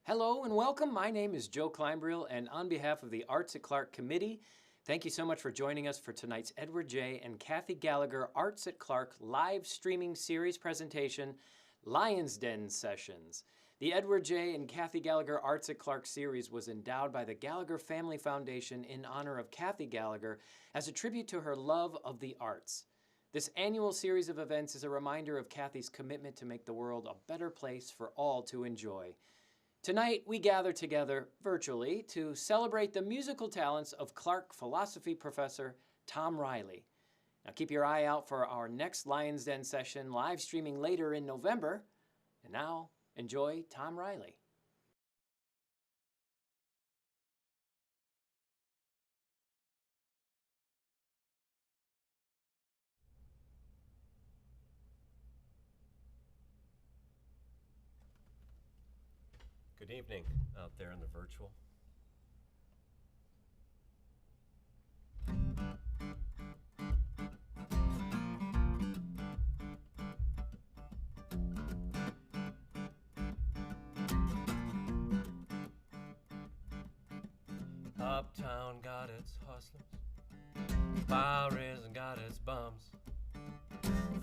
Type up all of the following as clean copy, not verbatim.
Hello and welcome. My name is Joe Kleinbriel, and on behalf of the Arts at Clark Committee, thank you so much for joining us for tonight's Edward J. and Kathy Gallagher Arts at Clark live streaming series presentation, Lion's Den Sessions. The Edward J. and Kathy Gallagher Arts at Clark series was endowed by the Gallagher Family Foundation in honor of Kathy Gallagher as a tribute to her love of the arts. This annual series of events is a reminder of Kathy's commitment to make the world a better place for all to enjoy. Tonight, we gather together virtually to celebrate the musical talents of Clark philosophy professor Tom Riley. Now keep your eye out for our next Lion's Den session live streaming later in November. And now, enjoy Tom Riley. Good evening out there in the virtual. Uptown got its hustlers, Bowery's got its bums.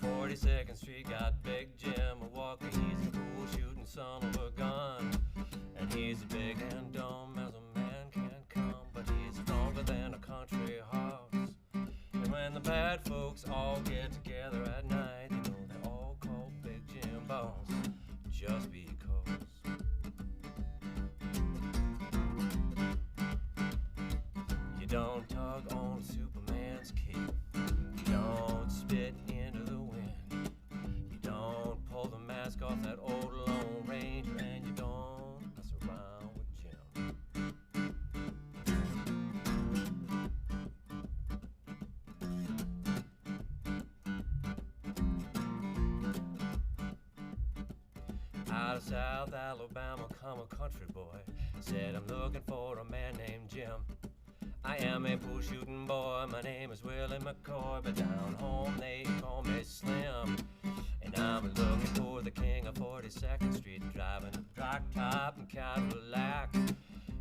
42nd Street got Big Jim, a walker, he's a cool shooting son of a gun. And he's as big and dumb as a man can come, but he's stronger than a country horse. And when the bad folks all get together at night, you know they all call Big Jim boss, just because. You don't tug on Superman's cape, you don't spit into the wind, you don't pull the mask off that old Lone Ranger, and you don't mess around with Jim. Out of South Alabama come a country boy, said I'm looking for a man named Jim. I am a pool shooting boy, my name is Willie McCoy, but down home they call me Slim. And I'm looking for the king of 42nd Street, driving a drop top and Cadillac.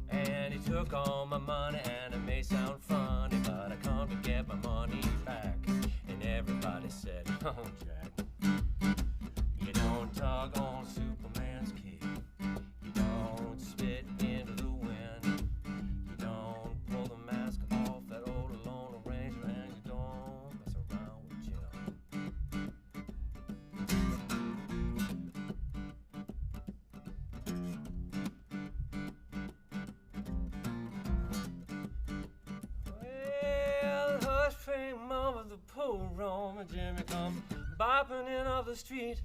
And he took all my money, and it may sound funny, but I come to get my money back. And everybody said, oh Jack, you don't tug on Superman's cape, you don't spit into the wind, you don't pull the mask off that old Lone Ranger, and you don't mess around with Jim. Well, hush, pray, mama, the poor Roman Jimmy come bopping in off the street.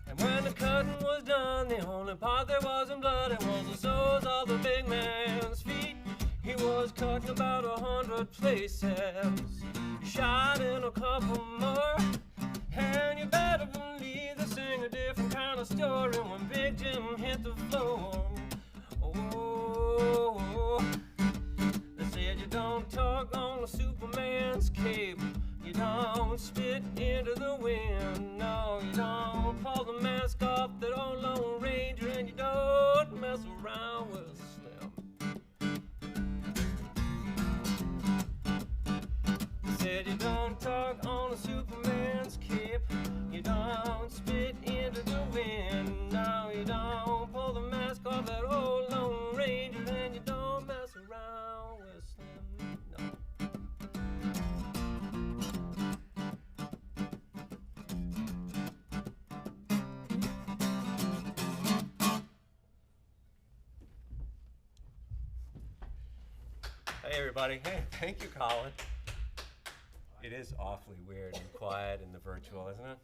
And when the cutting was done, the only part there wasn't blood, it was the soles of the big man's feet. He was cutting about 100 places, shot in a couple more, and you better believe they sing a different kind of story when Big Jim hit the floor. Oh, they said you don't talk on a Superman's cape, you don't spit into the wind, no, you don't pull the mask off that old Lone Ranger, and you don't mess around with Slim. They said you don't talk on a Superman's cape, you don't spit into the wind, no, you don't pull the mask off that old Lone Ranger, and you don't mess around with Slim, no. Hey everybody, hey, thank you Colin. It is awfully weird and quiet in the virtual, isn't it?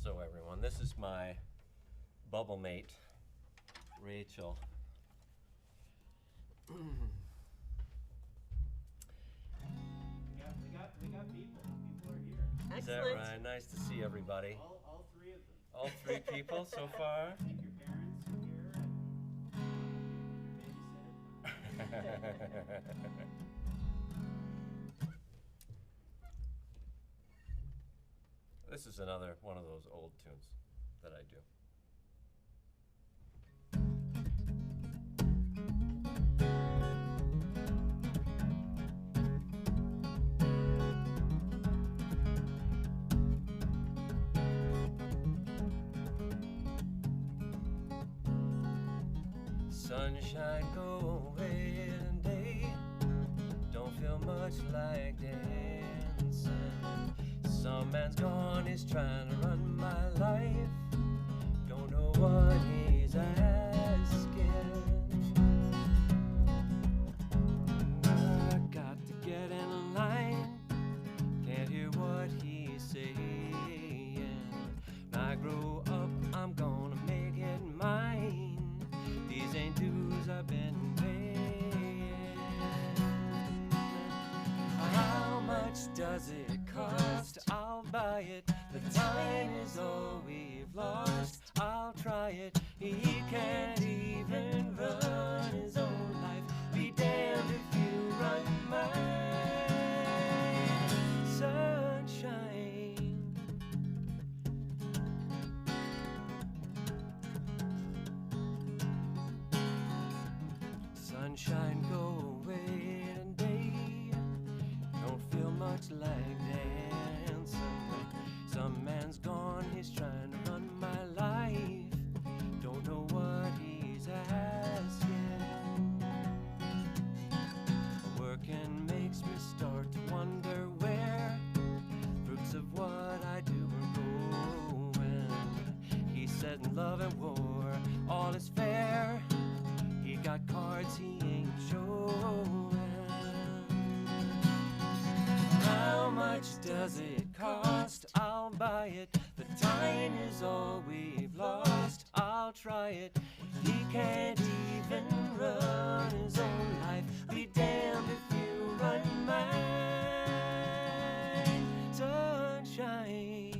So everyone, this is my bubble mate, Rachel. We got people. People are here. Is that Excellent. right? Nice to see everybody. All three of them. All three people so far? I think your parents are here and your babysitter. This is another one of those old tunes that I do. Sunshine go away today. Don't feel much like dancing. Some man's gone, he's trying to run my life. Don't know what he's asking. I got to get in line. Can't hear what he's saying. When I grow up, I'm gonna make it mine. These ain't dues I've been paying. How much does it cost? I'll buy it. The time is all we've lost. I'll try it. He can't even run his own life. Be damned if you run mine. Sunshine. Sunshine go away today. Don't feel much like dancing. Some man's gone, he's trying to run my life. Don't know what he's asking. Working makes me start to wonder where fruits of what I do are going. He said in love and war, all is fair. He got cards he ain't showing. How much does it cost? I'll buy it. The time is all we've lost. I'll try it. He can't even run his own life. Be damned if you run mine. Sunshine.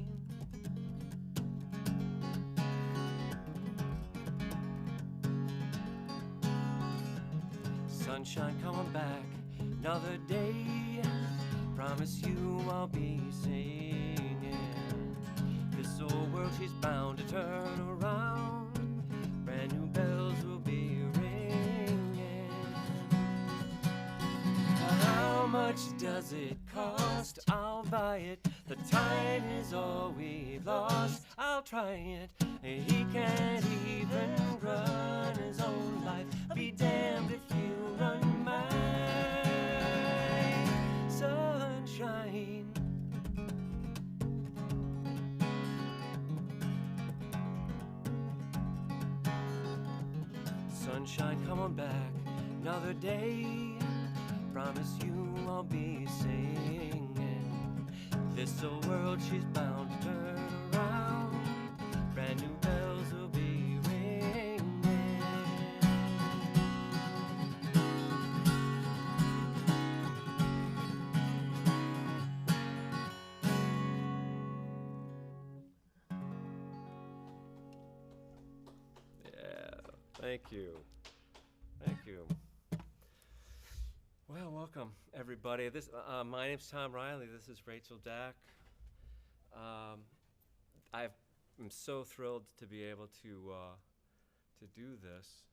Sunshine coming back another day. Promise you I'll be singing. This old world, she's bound to turn around. Brand new bells will be ringing. How much does it cost? I'll buy it. The time is all we've lost. I'll try it. He can't even run his own life. Be damned if you run mine. Sunshine. Sunshine coming back another day. Promise you I'll be singing. This old world, she's bound to turn around. Brand new bells will be ringing. Yeah, thank you. Thank you. Well, welcome everybody. This my name's Tom Riley. This is Rachel Dack. I'm so thrilled to be able to do this.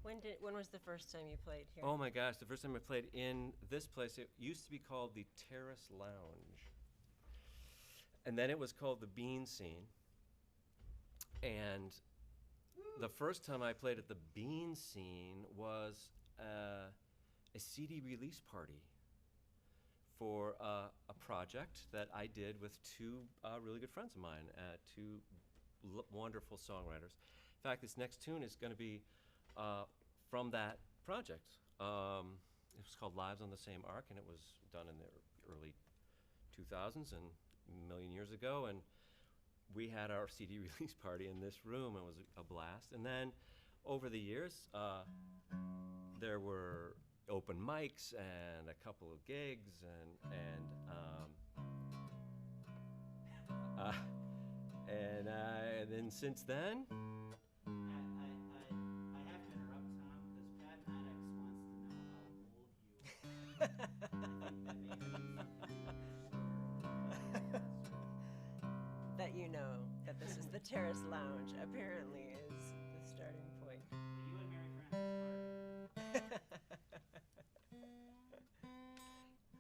When was the first time you played here? Oh my gosh, the first time I played in this place, it used to be called the Terrace Lounge. And then it was called the Bean Scene. And the first time I played at the Bean Scene was a CD release party for a project that I did with two really good friends of mine, two wonderful songwriters. In fact, this next tune is going to be from that project. It was called Lives on the Same Arc, and it was done in the early 2000s and a million years ago. And we had our CD release party in this room. It was a blast. And then over the years, there were open mics and a couple of gigs, and then since then, I have to interrupt Tom because Pat Maddox wants to know how old you are. I think that maybe let you know that this is the Terrace Lounge, apparently, is the starting point. You and Mary Frances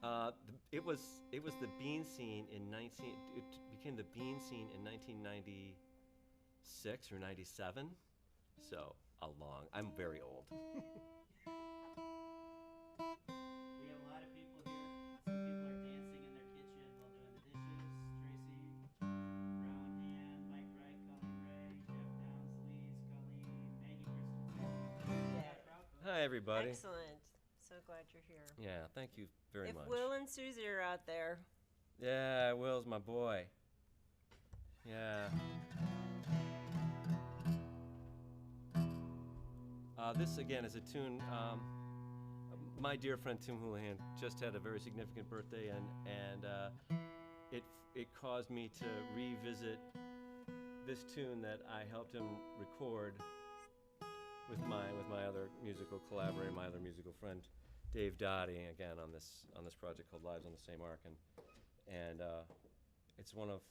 Clark. It was the Bean scene in it became the Bean scene in 1996 or 97. So I'm very old. We have a lot of people here. Some people are dancing in their kitchen while doing the dishes. Tracy, Rowan Hand, Mike Wright, Colleen Ray, Jeff Downs, Louise, Colleen, Maggie Christensen. Yeah. Hi, everybody. Excellent. So glad you're here. Yeah, thank you very If much. Will and Susie are out there, Yeah, Will's my boy. Yeah. This again is a tune. My dear friend Tim Houlihan just had a very significant birthday, and it caused me to revisit this tune that I helped him record with my other musical collaborator, my other musical friend, Dave Dottie, again on this project called Lives on the Same Arc, and it's one of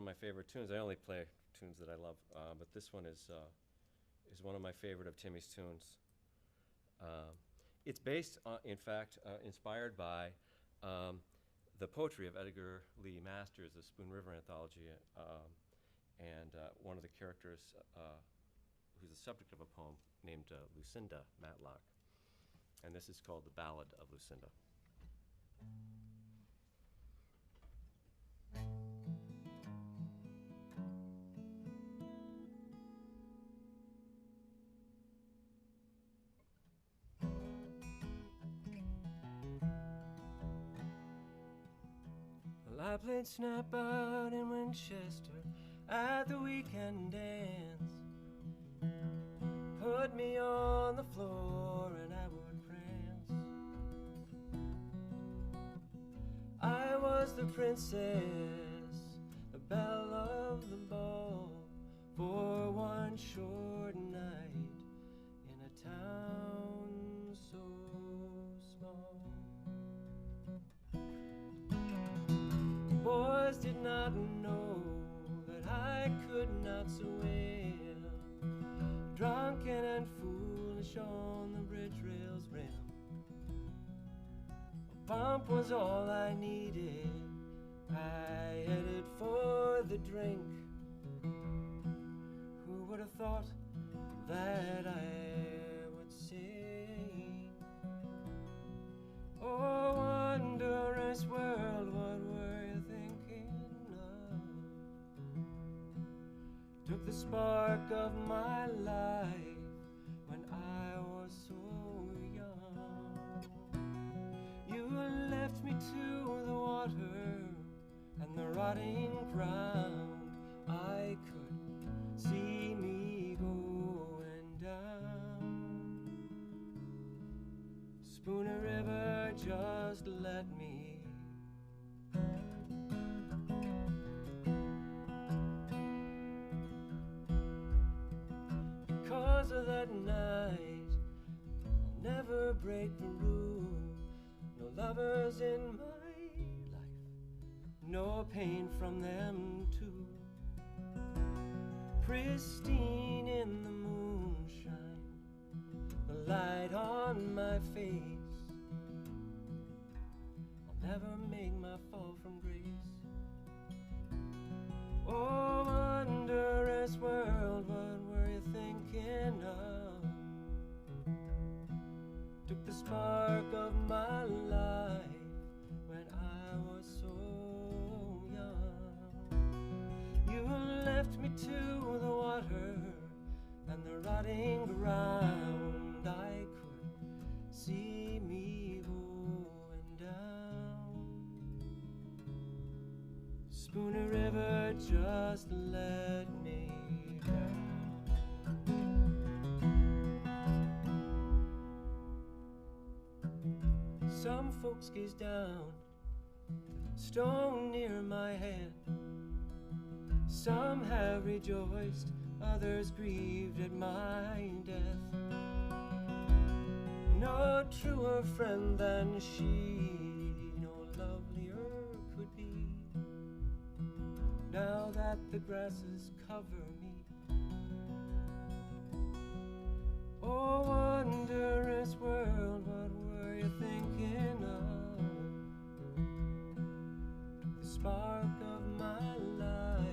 my favorite tunes. I only play tunes that I love, but this one is one of my favorite of Timmy's tunes. It's based, in fact, inspired by the poetry of Edgar Lee Masters, the Spoon River Anthology, and one of the characters who's the subject of a poem named Lucinda Matlock. And this is called The Ballad of Lucinda. Well, I played snap out in Winchester at the weekend dance. Put me on the floor and I would prance. I was the princess, the belle of the ball, for one short night in a town so small. Boys did not know that I could not swim, drunken and foolish on the bridge rail's rim. A bump was all I needed. I headed for the drink. Who would have thought that I would sing? Oh, wondrous world, what were you thinking of? Took the spark of my life when I was so young. You left me to the water and the rotting ground. I could see me going down. Spooner River, just let me. Because of that night, I'll never break the rule. No lovers in my life, no pain from them too. Pristine in the moonshine, the light on my face. I'll never make my fall from grace. Oh, wondrous world, what were you thinking of? Took the spark of my life when I was so young. You left me to the water and the rotting ground. I could see me going down. Spooner River, just let me down. Some folks gaze down the stone near my head. Some have rejoiced, others grieved at my death. No truer friend than she, no lovelier could be. Down now that the grasses cover me. Oh, wondrous world, what were you thinking of? The spark of my life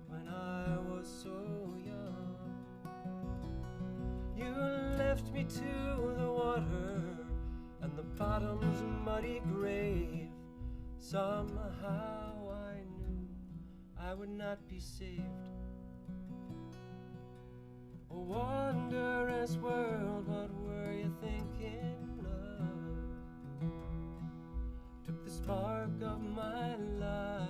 when I was so young. You left me to the water and the bottom's muddy grave. Somehow I knew I would not be saved. Oh, wondrous world, what were you thinking of? Took the spark of my life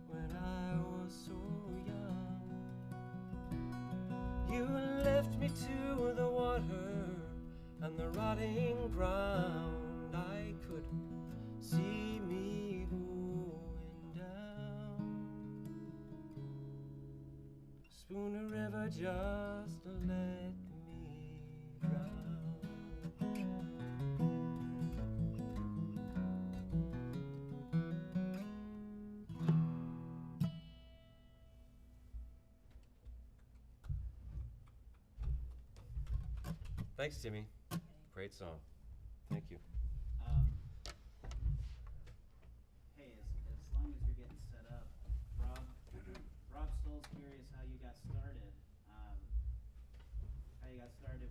when I was so young. You left me to the water and the rotting ground. I could see me going down. Spooner River, just let me drown. Thanks, Timmy. Great song. Thank you. Hey, as long as you're getting set up, Rob Stoll's curious how you got started.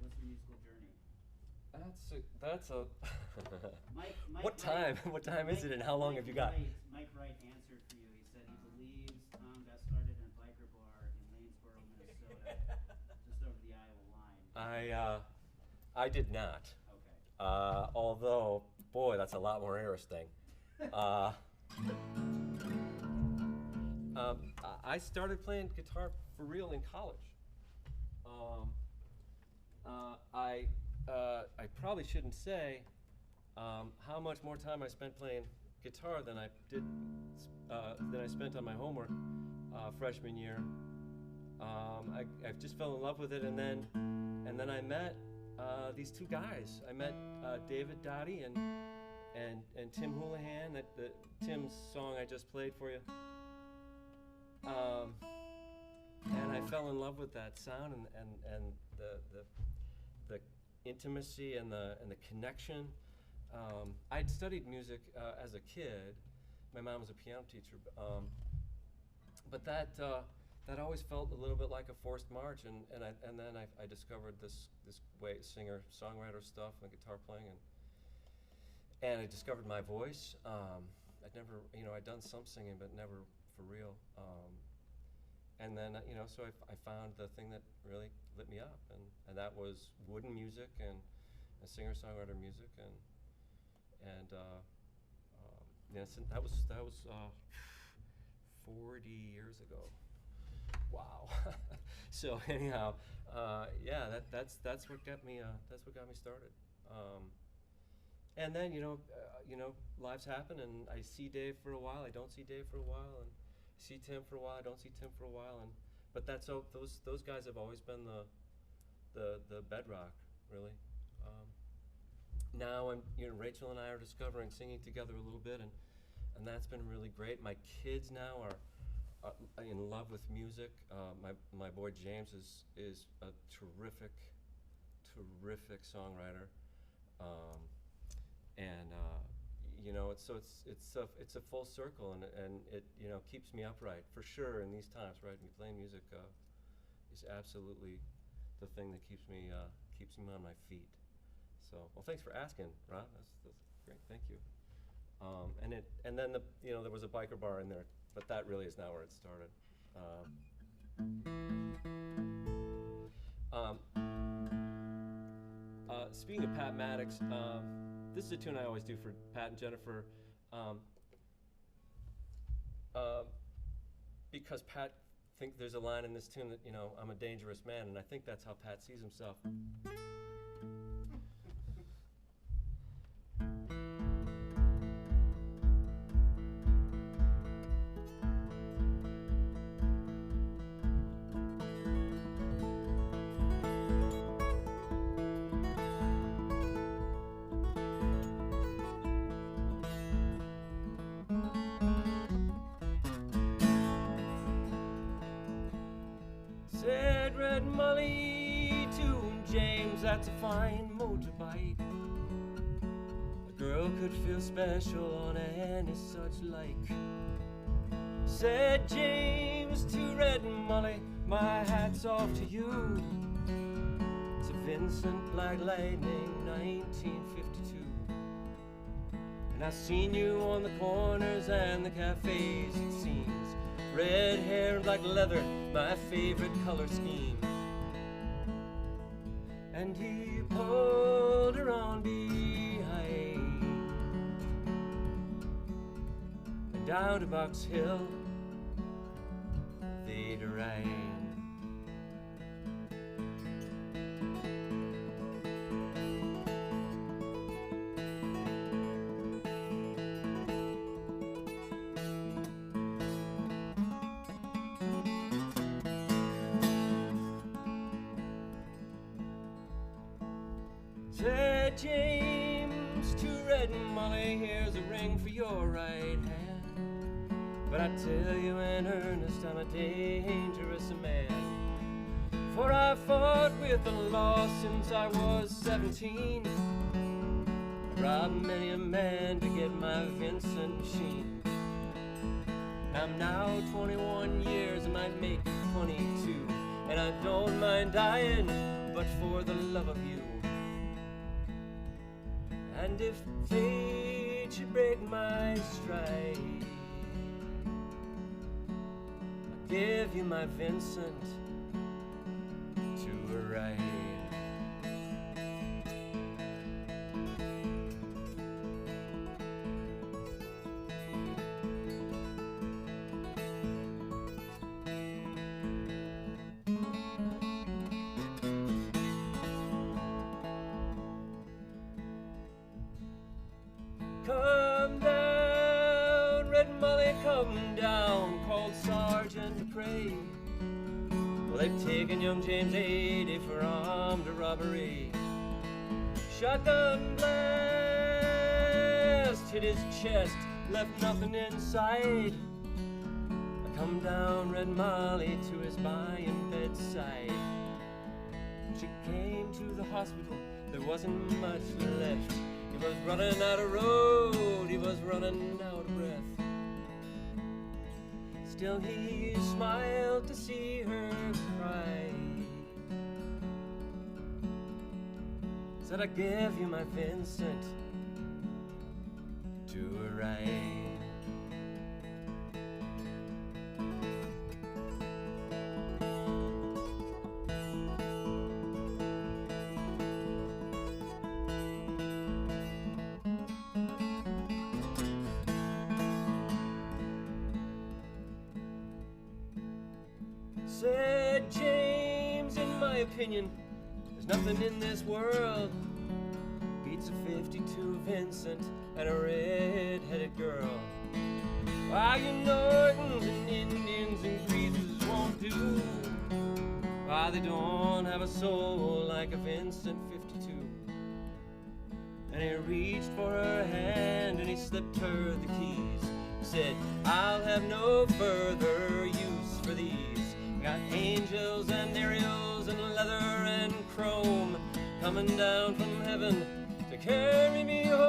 What's your musical journey? That's a. Mike What time? What time is it, and how long have you got? Mike Wright answered for you. He said he believes Tom got started in a biker bar in Lanesboro, Minnesota, just over the Iowa line. I did not. Okay. Although, boy, that's a lot more interesting. I started playing guitar for real in college. I probably shouldn't say how much more time I spent playing guitar than I spent on my homework freshman year. I just fell in love with it, and then I met these two guys. I met David Dottie and Tim Houlihan. Tim's song I just played for you. And I fell in love with that sound and the intimacy and the connection. I'd studied music as a kid. My mom was a piano teacher, but that always felt a little bit like a forced march. And then I discovered this way singer-songwriter stuff and guitar playing, and I discovered my voice. I'd never, I'd done some singing, but never for real. And then, so I found the thing that really lit me up, and that was wooden music and singer-songwriter music, and so that was 40 years ago. Wow. So anyhow, that's what got me started. And then lives happen, and I see Dave for a while. I don't see Dave for a while, and I see Tim for a while. I don't see Tim for a while, but those guys have always been the bedrock, really. Now Rachel and I are discovering singing together a little bit, and that's been really great. My kids now are in love with music. My boy James is a terrific songwriter, it's a full circle, and it keeps me upright for sure in these times. Right, and playing music is absolutely the thing that keeps me on my feet. So, well, thanks for asking, Rob. That's great. Thank you. And then there was a biker bar in there, but that really is not where it started. Speaking of Pat Maddox, this is a tune I always do for Pat and Jennifer, because Pat think there's a line in this tune that I'm a dangerous man, and I think that's how Pat sees himself. that's a fine motorbike. A girl could feel special on any such like. Said James to Red and Molly, my hat's off to you. To Vincent Black Lightning, 1952. And I've seen you on the corners and the cafes, it seems. Red hair and black leather, my favorite color scheme. And he pulled her on behind and down to Box Hill they'd ride. Said James to Red and Molly, here's a ring for your right hand. But I tell you in earnest, I'm a dangerous man. For I fought with the law since I was 17. I robbed many a man to get my Vincent machine. I'm now 21 years, I might make 22. And I don't mind dying, but for the love of you. And if fate should break my stride, I'll give you my Vincent to a ride. Come down, Red Molly, come down, called Sergeant to pray. Well, they've taken young James 80 for armed robbery. Shotgun blast hit his chest, left nothing inside. I come down, Red Molly, to his by-in bedside. She came to the hospital, there wasn't much left. He was running out of road, he was running out of breath. Still he smiled to see her cry. Said, I give you my Vincent to a ride. Said James, in my opinion, there's nothing in this world beats a 52 Vincent and a red-headed girl. Why, you Nortons and Indians and Greasers won't do. Why, they don't have a soul like a Vincent 52. And he reached for her hand and he slipped her the keys. He said, I'll have no further use for these. Got angels and Ariels and leather and chrome coming down from heaven to carry me home.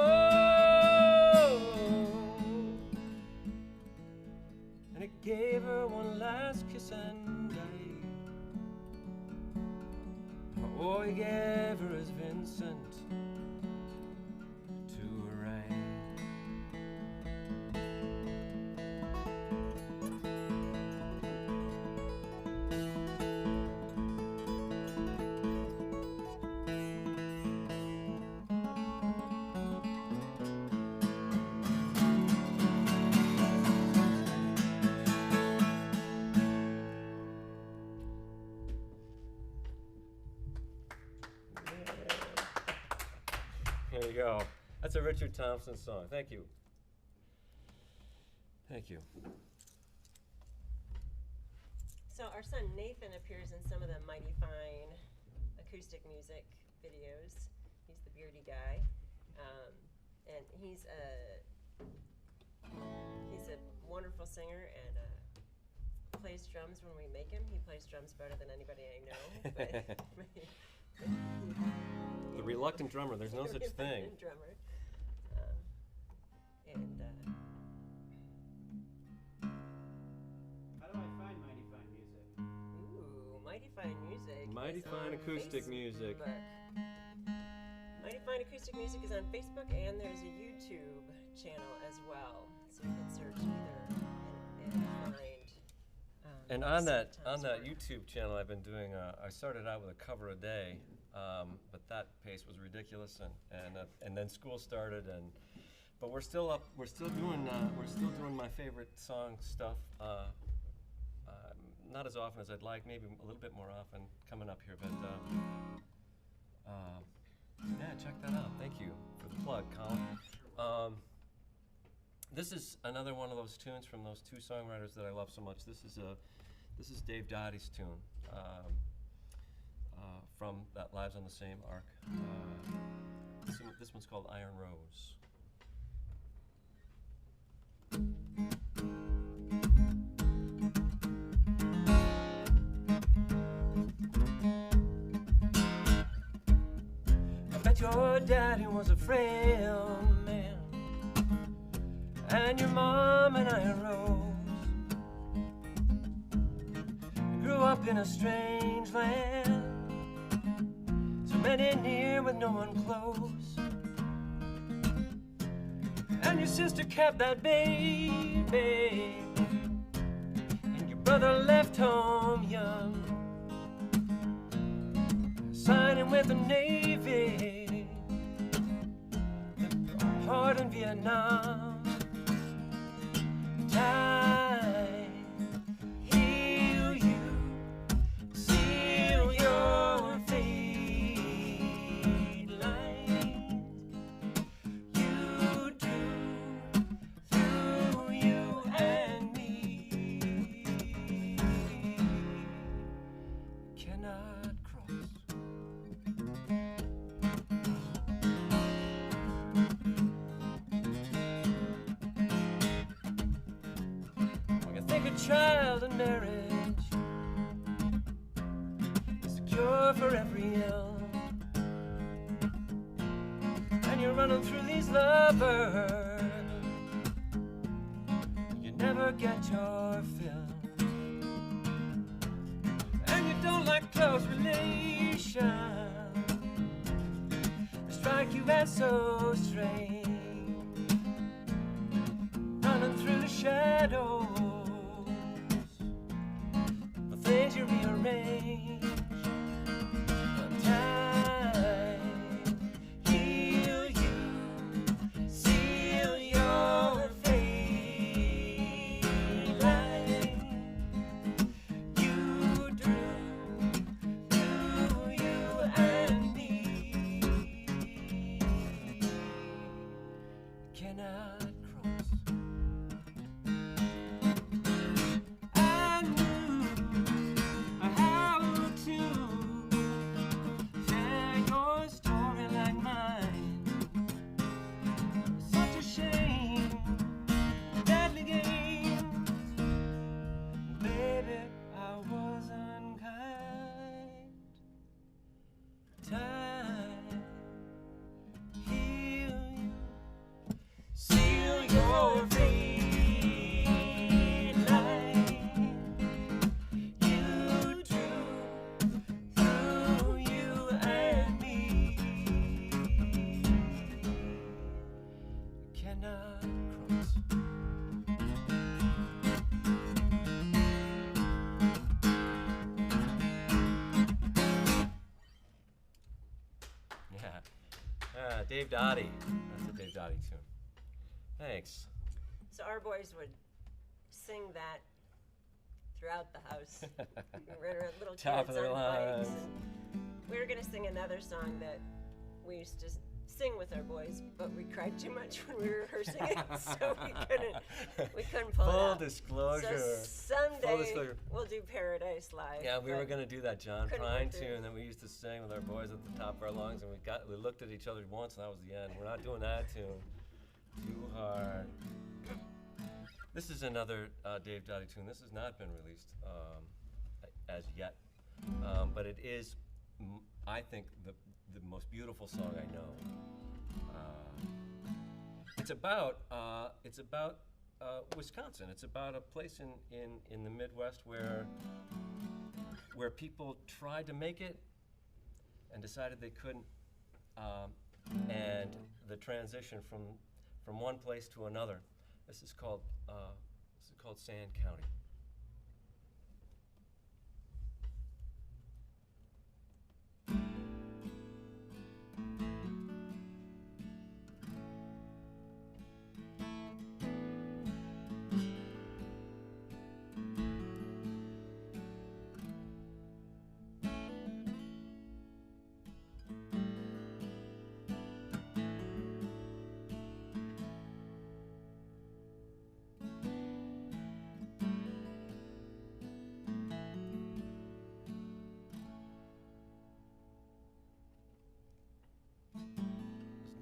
And he gave her one last kiss and died. Oh, he gave her his Vincent to ride. There you go. That's a Richard Thompson song. Thank you. Thank you. So our son Nathan appears in some of the Mighty Fine acoustic music videos. He's the beardy guy, and he's a wonderful singer and plays drums when we make him. He plays drums better than anybody I know. But The reluctant drummer. There's no such thing. Drummer. How do I find Mighty Fine Music? Ooh, Mighty Fine Music. Mighty is Fine on Acoustic Music. Facebook. Mighty Fine Acoustic Music is on Facebook, and there's a YouTube channel as well. So you can search either and find. And on that sometimes work. YouTube channel, I've been doing. I started out with a cover a day, but that pace was ridiculous, and then school started, but we're still up. We're still doing my favorite song stuff. Not as often as I'd like, maybe a little bit more often coming up here, but yeah, check that out. Thank you for the plug, Colin. This is another one of those tunes from those two songwriters that I love so much. This is Dave Dottie's tune from that Lives on the Same Arc. This one's called Iron Rose. I bet your daddy was a frail man, and your mom an iron rose. You grew up in a strange land, so many near with no one close. And your sister kept that baby, and your brother left home young, signing with the Navy, hard in Vietnam. Time heal you, seal your fate lines. You do through you and me. Cannot cross. Think a child and marriage is a cure for every ill, and you're running through these lovers, you never get your fill, and you don't like close relations, they strike you as so strange, running through the shadows, things you rearrange. Time heal you, seal your fate line. You drew you and me. Cannot cross. Dave Dottie. That's a Dave Dottie tune. Thanks. So our boys would sing that throughout the house. We were little Top kids of their on bikes. lines. And we were going to sing another song that we used to sing with our boys, but we cried too much when we were rehearsing it, so we couldn't pull it Full out. disclosure. So someday Full disclosure. we'll do Paradise Live. Yeah, we were but gonna do that John couldn't Prine work through. tune that we used to sing with our boys at the top of our lungs, and we looked at each other once, and that was the end. We're not doing that tune. Too hard. This is another Dave Dottie tune. This has not been released as yet, but it is I think, the most beautiful song I know. It's about Wisconsin. It's about a place in the Midwest where people tried to make it and decided they couldn't, and the transition from one place to another. This is called Sand County.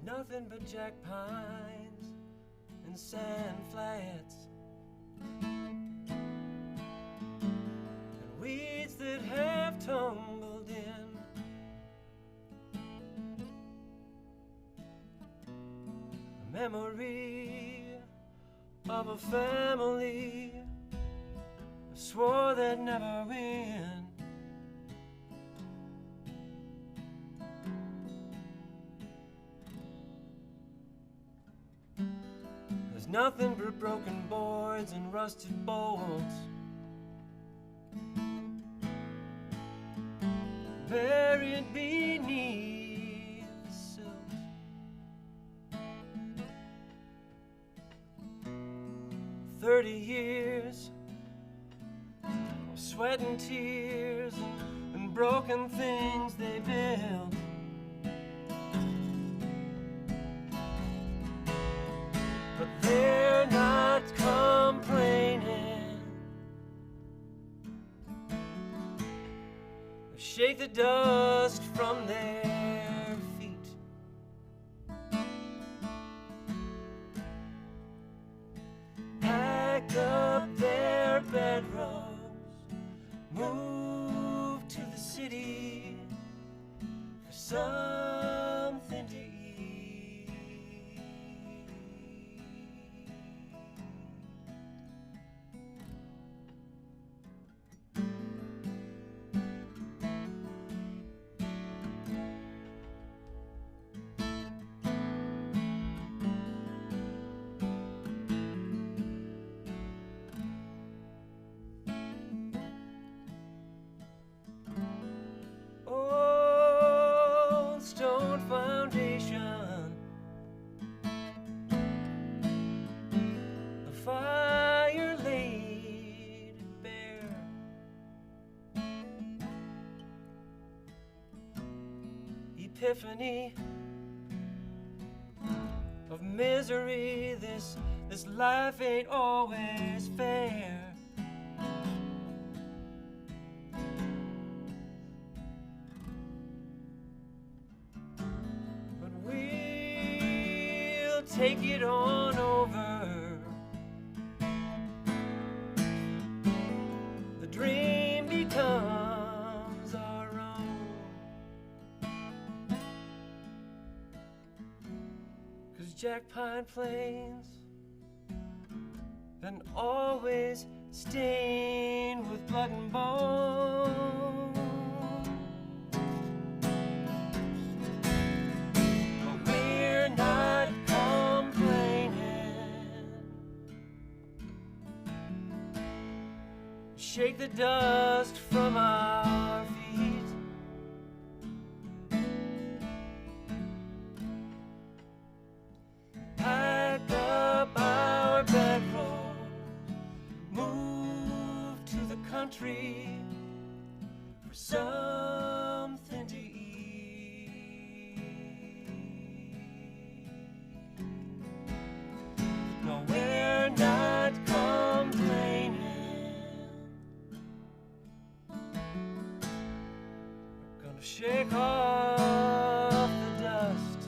Nothing but jack pines and sand flats and weeds that have tumbled in. A memory of a family I swore they'd never win. Nothing but broken boards and rusted bolts, buried beneath the silt. 30 years of sweat and tears and broken things they built. But they're not complaining. They shake the dust from their feet. Pack up their bedrolls, move to the city for something to eat. Epiphany of misery. This life ain't always fair. But we'll take it on over. The dream becomes our own. 'Cause Jack Pine Plains been always stained with blood and bone. But we're not complaining. Shake the dust from our feet. Pack up our bedroll, move to the country for something to eat. No, we're not complaining. We're gonna shake off the dust.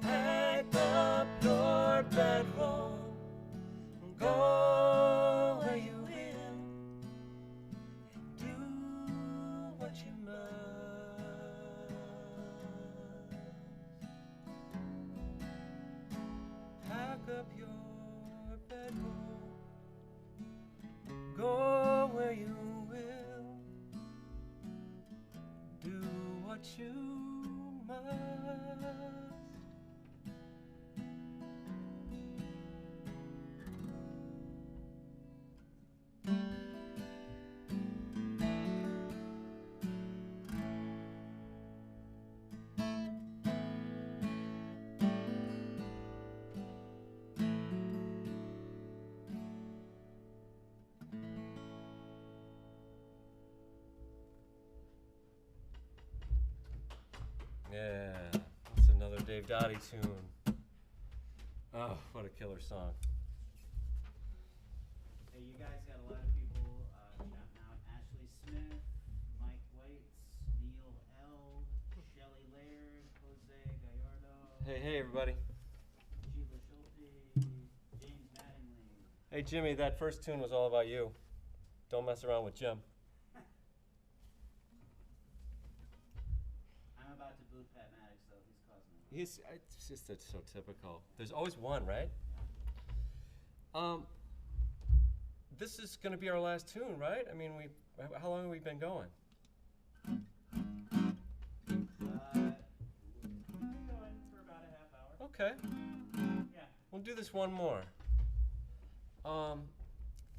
Pack up your bedroll and go where you will. Yeah, that's another Dave Dottie tune. Oh, what a killer song. Hey, you guys got a lot of people shouting out: Ashley Smith, Mike Waits, Neil L, Shelley Laird, Jose Gallardo, Hey, everybody. Sheila Schulte, James Mattingly. Hey, Jimmy, that first tune was all about you. Don't mess around with Jim. I'm about to boot Pat Maddox, though. He's causing me. It's just that's so typical. There's always one, right? This is going to be our last tune, right? I mean, how long have we been going? We've been going for about a half hour. Okay, Yeah. we'll do this one more.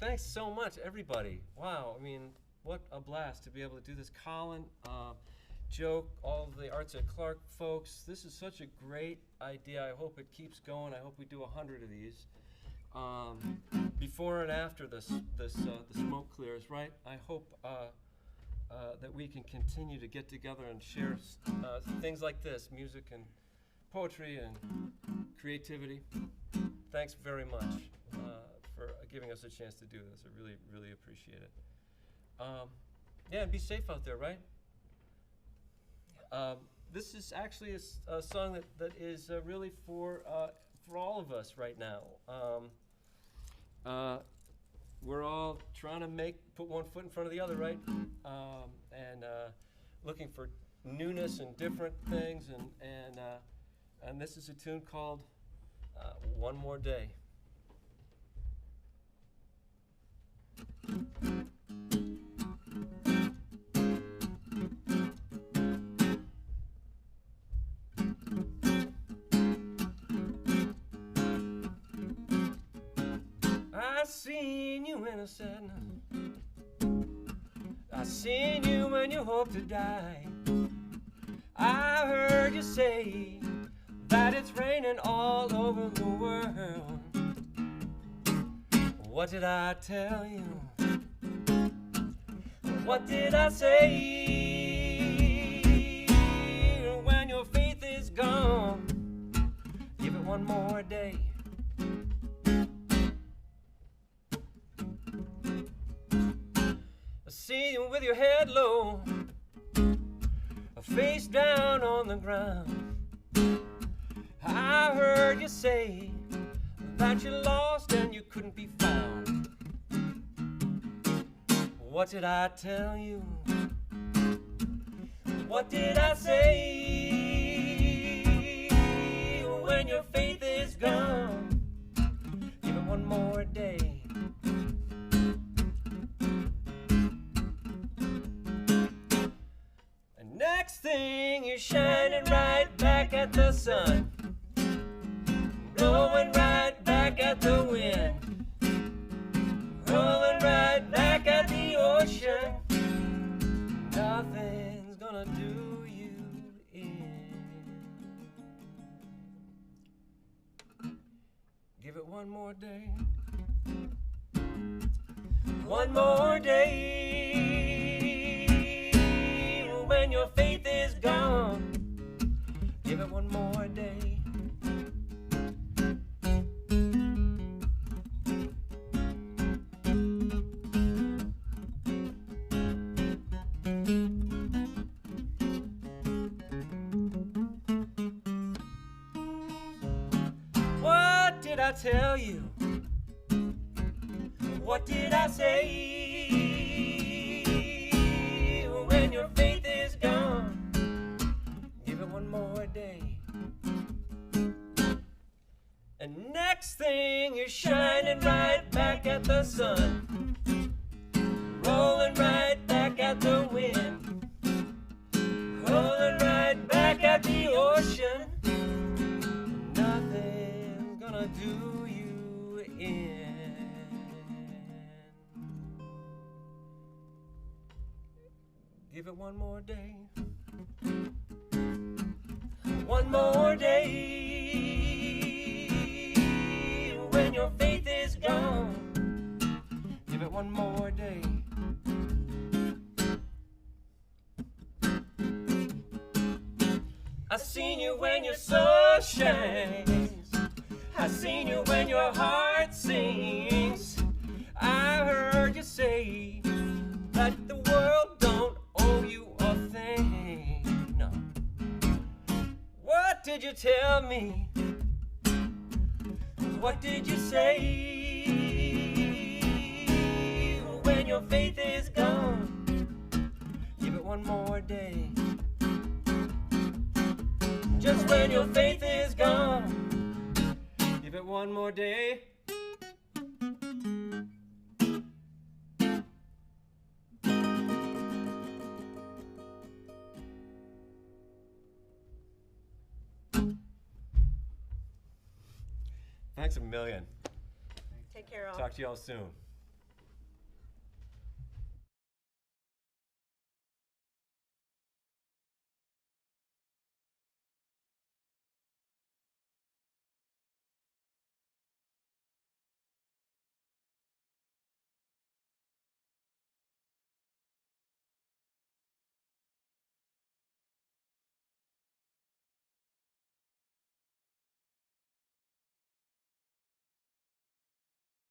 Thanks so much, everybody. Wow, I mean, what a blast to be able to do this. Colin, Joe, all of the Arts at Clark folks, this is such a great idea. I hope it keeps going. I hope we do 100 of these. Before and after the smoke clears, right? I hope that we can continue to get together and share things like this, music and poetry and creativity. Thanks very much for giving us a chance to do this. I really, really appreciate it. Yeah, and be safe out there, right? This is actually a song that is really for all of us right now. We're all trying to put one foot in front of the other, right? And looking for newness and different things, and this is a tune called "One More Day." I seen you in a sadness. I seen you when you hope to die. I heard you say that it's raining all over the world. What did I tell you? What did I say? When your faith is gone, give it one more day. I see you with your head low, face down on the ground. I heard you say that you lost and you couldn't be found. What did I tell you? What did I say? When your faith is gone, give it one more day. Next thing, you're shining right back at the sun, blowing right back at the wind, rolling right back at the ocean. Nothing's gonna do you in. Give it one more day. One more day. When your faith is gone, give it one more day. What did I tell you? What did I say? When your faith is gone, give it one more day. And next thing, you're shining right back at the sun, rolling right back at the wind, rolling right back at the ocean. Nothing's gonna do you in. Give it one more day. One more day. When your faith is gone, give it one more day. I seen you when your soul shines. I seen you when your heart sings. I heard you say that the world don't owe you a thing. No. What did you tell me? What did you say? When your faith is gone, give it one more day. Just when your faith is gone, give it one more day. Thanks a million. Take care, all. Talk to y'all soon.